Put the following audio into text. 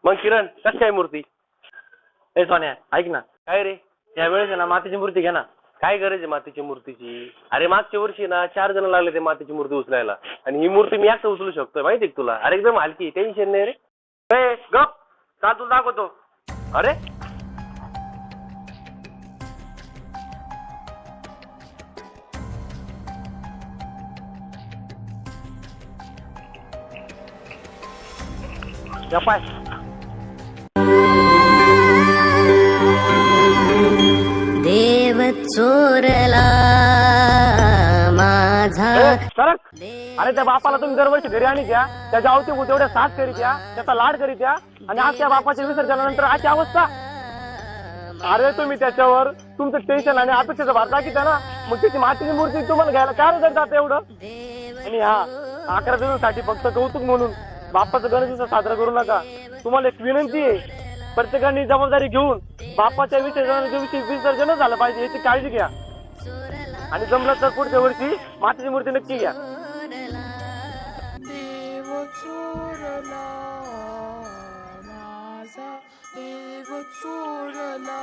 मग किरण कस काय मूर्ती? ए सोन्या ऐक ना, काय रे? या वेळेस आहे ना मातीची मूर्ती घे ना. काय गरज आहे मातीच्या मूर्तीची? अरे मागच्या वर्षी ना 4 जण लागले ते मातीची मूर्ती उचलायला, आणि ही मूर्ती मी एकटा उचलू शकतोय माहिती का तुला? अरे एकदम हलकी, टेन्शन नाही रे. ए गप, का तुला दाखवतो. अरे या पाय. देव चोरला माझा. सरक. अरे त्या बापाला तुम्ही दरवर्षी घरी आणि द्या, त्याच्या अवती तेवढ्या साथ करीत द्या, त्याचा लाड करीत द्या, आणि आज त्या बापाच्या विसर्जनानंतर अशी अवस्था. अरे तुम्ही त्याच्यावर तुमचं टेन्शन आणि अपेक्षेचा भार टाकीता ना, मग त्याची मातीची मूर्ती तुम्हाला घ्यायला काय जात एवढं. आणि हा 11 दिवसांसाठी फक्त कौतुक म्हणून बापाचं गणेश साजरा करू नका. तुम्हाला एक विनंती आहे, प्रत्येकाने जबाबदारी घेऊन बापाच्या विसर्जनाच्या दिवशी विसर्जन झालं पाहिजे याची काळजी घ्या, आणि जमलं तर पुढच्या वर्षी मातीची मूर्ती नक्की घ्या. देव चोरला माझा, देव चोरला.